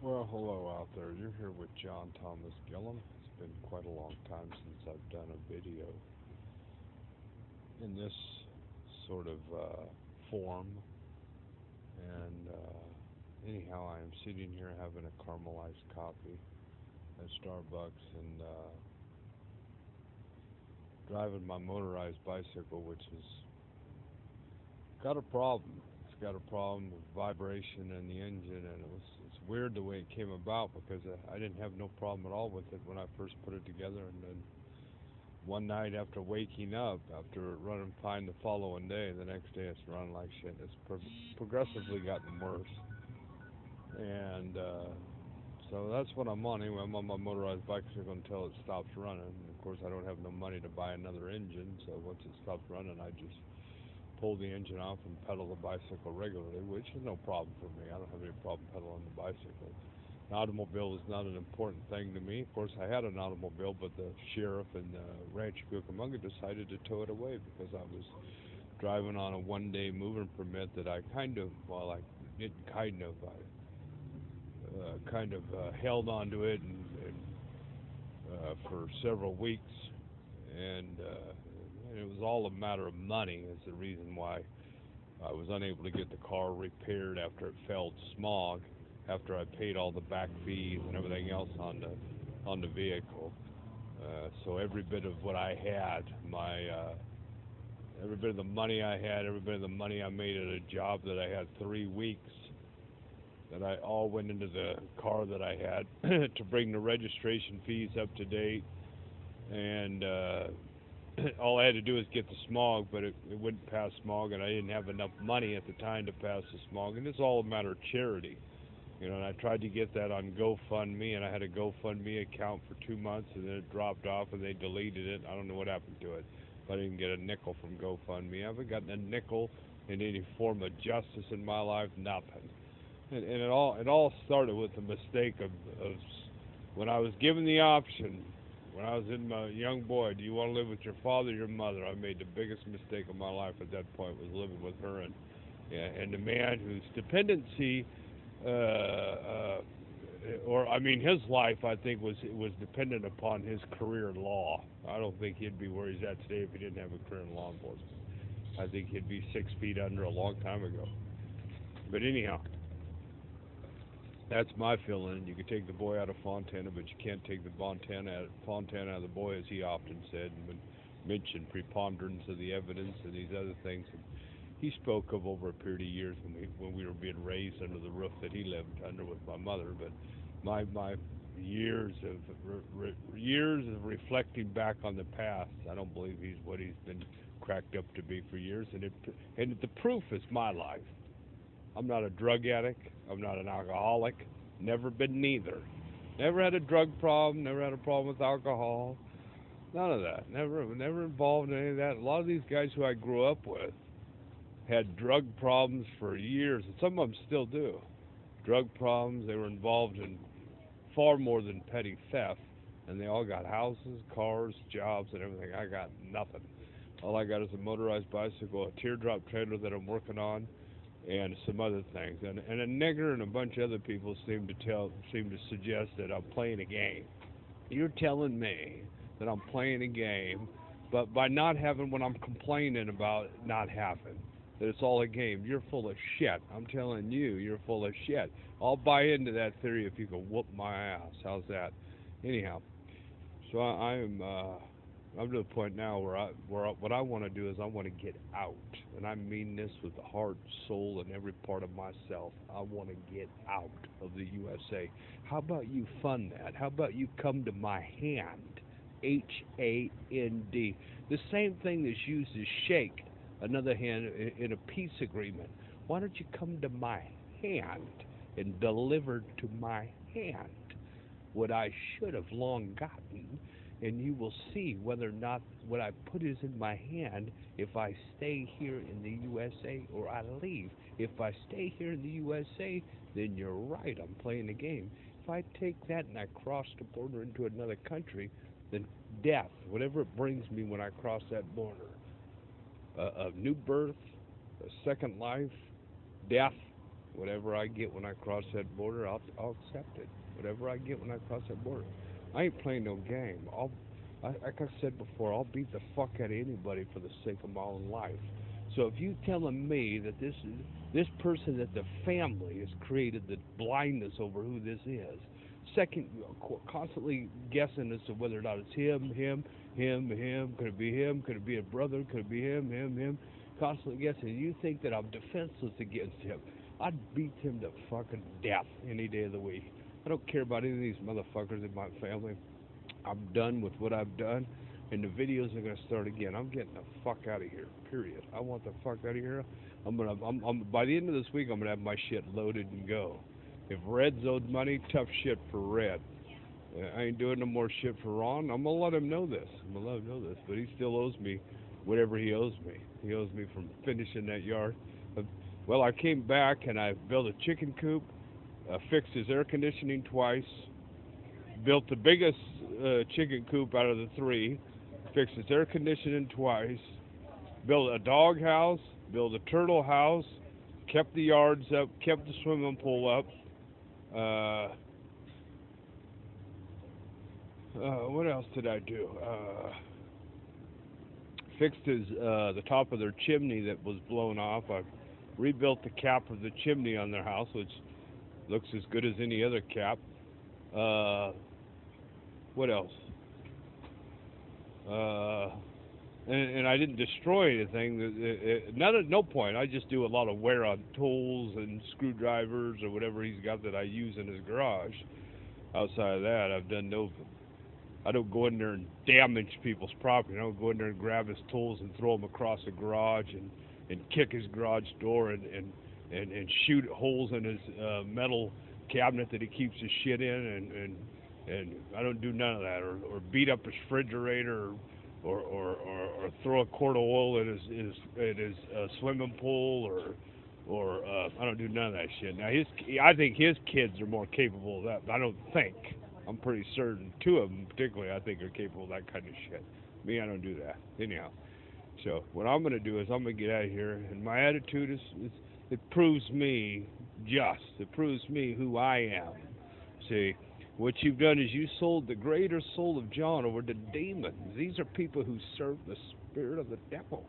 Well, hello out there. You're here with John Thomas Gillum. It's been quite a long time since I've done a video in this sort of form. And anyhow, I am sitting here having a caramelized coffee at Starbucks and driving my motorized bicycle, which has got a problem. It's got a problem with vibration in the engine, and it's weird the way it came about because I didn't have no problem at all with it when I first put it together, and then one night after waking up, after running fine the following day, the next day it's running like shit. It's progressively gotten worse, and so that's what I'm on. Anyway, I'm on my motorized bicycle until it stops running. And of course, I don't have no money to buy another engine, so once it stops running, I just pull the engine off and pedal the bicycle regularly, which is no problem for me. I don't have any problem pedaling the bicycle. An automobile is not an important thing to me. Of course, I had an automobile, but the sheriff in Rancho Cucamonga decided to tow it away because I was driving on a one-day moving permit that I kind of, well, I didn't I held on to it and for several weeks, and it was all a matter of money. Is the reason why I was unable to get the car repaired after it failed smog, after I paid all the back fees and everything else on the vehicle. So every bit of what I had, every bit of the money I had, every bit of the money I made at a job that I had 3 weeks, that I all went into the car that I had to bring the registration fees up to date, and all I had to do was get the smog, but it wouldn't pass smog, and I didn't have enough money at the time to pass the smog, and it's all a matter of charity. And I tried to get that on GoFundMe, and I had a GoFundMe account for 2 months, and then it dropped off, and they deleted it. I don't know what happened to it. I didn't get a nickel from GoFundMe. I haven't gotten a nickel in any form of justice in my life. Nothing. And it all started with the mistake of when I was given the option. When I was in my young boy, do you want to live with your father or your mother? I made the biggest mistake of my life at that point was living with her, and the man whose dependency or I mean, his life I think was dependent upon his career in law. I don't think he'd be where he's at today if he didn't have a career in law enforcement. I think he'd be 6 feet under a long time ago. But anyhow, that's my feeling. You could take the boy out of Fontana, but you can't take the Fontana out of the boy, as he often said, and mentioned preponderance of the evidence and these other things. And he spoke of over a period of years when we were being raised under the roof that he lived under with my mother. But my years of reflecting back on the past, I don't believe he's what he's been cracked up to be for years. And the proof is my life. I'm not a drug addict. I'm not an alcoholic. Never been neither. Never had a drug problem. Never had a problem with alcohol. None of that. Never involved in any of that. A lot of these guys who I grew up with had drug problems for years, and some of them still do. Drug problems. They were involved in far more than petty theft, and they all got houses, cars, jobs, and everything. I got nothing. All I got is a motorized bicycle, a teardrop trailer that I'm working on, and some other things. And a nigger and a bunch of other people seem to suggest that I'm playing a game. You're telling me that I'm playing a game, but by not having what I'm complaining about not having, that it's all a game. You're full of shit. I'm telling you, you're full of shit. I'll buy into that theory if you can whoop my ass. How's that? Anyhow, so I'm to the point now where what I want to do is I want to get out, and I mean this with the heart, soul, and every part of myself. I want to get out of the USA. How about you fund that? How about you come to my hand? HAND. The same thing that's used as shake another hand in a peace agreement. Why don't you come to my hand and deliver to my hand what I should have long gotten, and you will see whether or not what I put is in my hand if I stay here in the USA or I leave. If I stay here in the USA, then you're right, I'm playing a game. If I take that and I cross the border into another country, then death, whatever it brings me when I cross that border, a new birth, a second life, death, Whatever I get when I cross that border, I'll accept it. Whatever I get when I cross that border. I ain't playing no game. Like I said before, I'll beat the fuck out of anybody for the sake of my own life. So if you telling me that this person, that the family has created the blindness over who this is, second, constantly guessing as to whether or not it's him, could it be him, could it be a brother, could it be him, constantly guessing. You think that I'm defenseless against him? I'd beat him to fucking death any day of the week. I don't care about any of these motherfuckers in my family. I'm done with what I've done, and the videos are gonna start again. I'm getting the fuck out of here. Period. I want the fuck out of here. I'm by the end of this week, I'm gonna have my shit loaded and go. If Red's owed money, tough shit for Red. I ain't doing no more shit for Ron. I'm gonna let him know this. But he still owes me whatever he owes me. He owes me from finishing that yard. Well, I came back and I built a chicken coop, fixed his air conditioning twice, built the biggest chicken coop out of the three, fixed his air conditioning twice, built a dog house, built a turtle house, kept the yards up, kept the swimming pool up. What else did I do? Fixed the top of their chimney that was blown off. I rebuilt the cap of the chimney on their house, which looks as good as any other cap. What else? And I didn't destroy anything. No point. I just do a lot of wear on tools and screwdrivers or whatever he's got that I use in his garage. Outside of that, I've done no. I don't go in there and damage people's property. I don't go in there and grab his tools and throw them across the garage and kick his garage door and shoot holes in his metal cabinet that he keeps his shit in and I don't do none of that or beat up his refrigerator or throw a quart of oil in his swimming pool or I don't do none of that shit. Now I think his kids are more capable of that, but I don't think. I'm pretty certain two of them, particularly, I think are capable of that kind of shit. Me, I don't do that. Anyhow, so what I'm going to do is I'm going to get out of here, and my attitude is it proves me just. It proves me who I am. See, what you've done is you sold the greater soul of John over to demons. These are people who serve the spirit of the devil.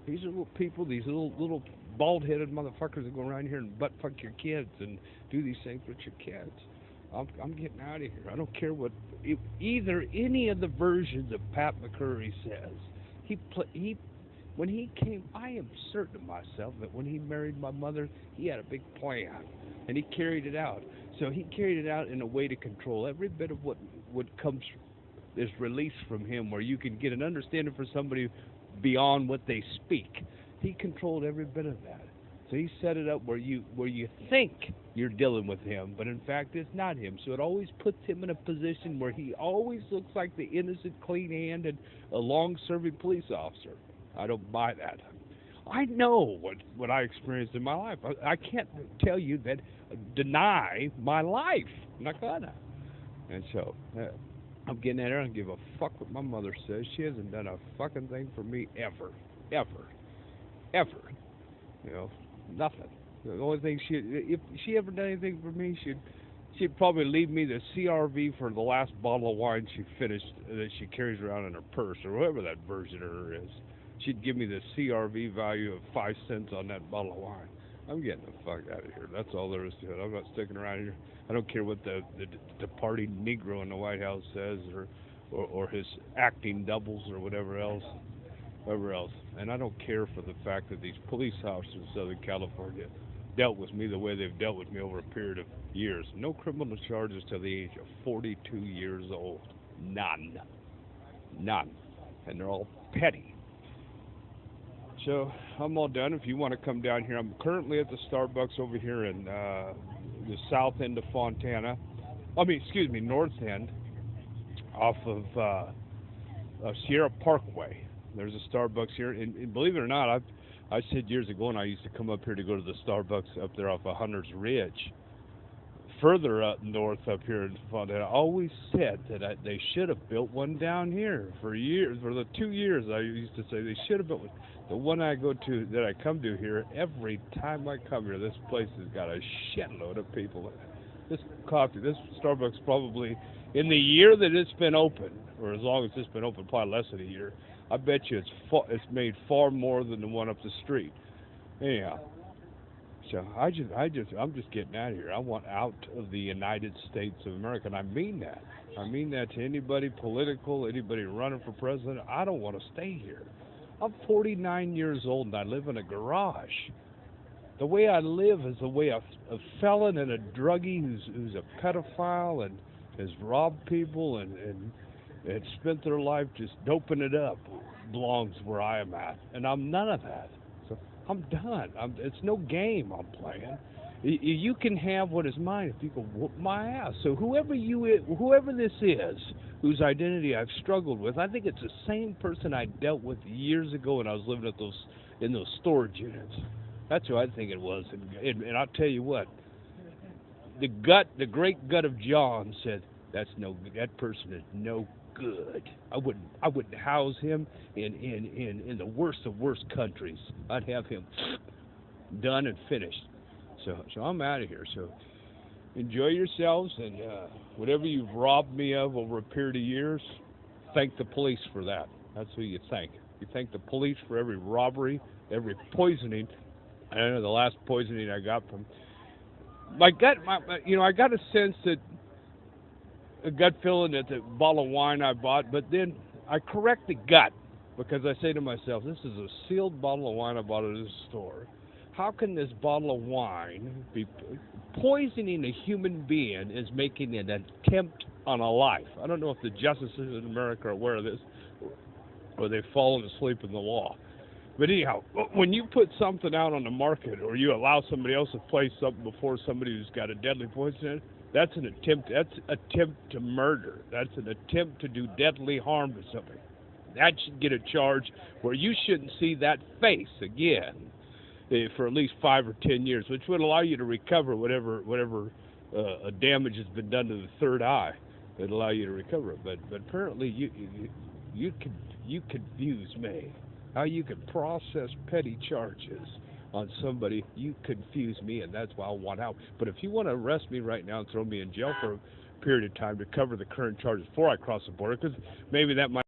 These are little people, these little bald-headed motherfuckers that go around here and butt-fuck your kids and do these things with your kids. I'm getting out of here. I don't care what either any of the versions of Pat McCurry says. When he came, I am certain of myself that when he married my mother, he had a big plan, and he carried it out. So he carried it out in a way to control every bit of what comes is released from him, where you can get an understanding for somebody beyond what they speak. He controlled every bit of that. So he set it up where you think you're dealing with him, but in fact it's not him. So it always puts him in a position where he always looks like the innocent, clean-handed, long-serving police officer. I don't buy that. I know what I experienced in my life. I can't tell you that, deny my life. I'm not gonna. And so I'm getting at her. I don't give a fuck what my mother says. She hasn't done a fucking thing for me ever. You know, nothing. The only thing if she ever done anything for me, she'd probably leave me the CRV for the last bottle of wine she finished that she carries around in her purse, or whatever that version of her is. She'd give me the CRV value of 5 cents on that bottle of wine. I'm getting the fuck out of here. That's all there is to it. I'm not sticking around here. I don't care what the departing Negro in the White House says, or his acting doubles, or whatever else. And I don't care for the fact that these police officers in Southern California dealt with me the way they've dealt with me over a period of years. No criminal charges till the age of 42 years old. None. And they're all petty. So I'm all done. If you want to come down here, I'm currently at the Starbucks over here in the south end of Fontana. North end, off of Sierra Parkway. There's a Starbucks here, and believe it or not, I said years ago, and I used to come up here to go to the Starbucks up there off of Hunter's Ridge. further up north up here in Fontana always said that they should have built one down here for years. For the 2 years I used to say they should have built one. The one I go to that I come to here, every time I come here, this place has got a shitload of people in it. This Starbucks probably in the year that it's been open, or as long as it's been open, probably less than a year. I bet you it's made far more than the one up the street. Anyhow, so I'm just getting out of here. I want out of the United States of America, and I mean that. I mean that to anybody political, anybody running for president. I don't want to stay here. I'm 49 years old and I live in a garage. The way I live is the way a felon and a druggie who's a pedophile and has robbed people and spent their life just doping it up belongs where I am at, and I'm none of that. So I'm done. It's no game I'm playing. You can have what is mine if you can whoop my ass. So whoever this is, whose identity I've struggled with, I think it's the same person I dealt with years ago when I was living in those storage units. That's who I think it was. And I'll tell you what, the great gut of John said, that person is no good. I wouldn't house him in the worst of worst countries. I'd have him done and finished. So I'm out of here. So enjoy yourselves, and whatever you've robbed me of over a period of years, thank the police for that. That's who you thank. You thank the police for every robbery, every poisoning. I know the last poisoning I got from my gut. I got a sense that a gut feeling that the bottle of wine I bought, but then I correct the gut because I say to myself, this is a sealed bottle of wine I bought at this store. How can this bottle of wine be poisoning a human being is making an attempt on a life? I don't know if the justices in America are aware of this or they've fallen asleep in the law. But anyhow, when you put something out on the market or you allow somebody else to place something before somebody who's got a deadly poison in it, that's an attempt. That's attempt to murder. That's an attempt to do deadly harm to somebody. That should get a charge where you shouldn't see that face again for at least 5 or 10 years, which would allow you to recover whatever damage has been done to the third eye. It'd allow you to recover it. But apparently you confuse me. How you can process petty charges on somebody, you confuse me, and that's why I want out. But if you want to arrest me right now and throw me in jail for a period of time to cover the current charges before I cross the border, because maybe that might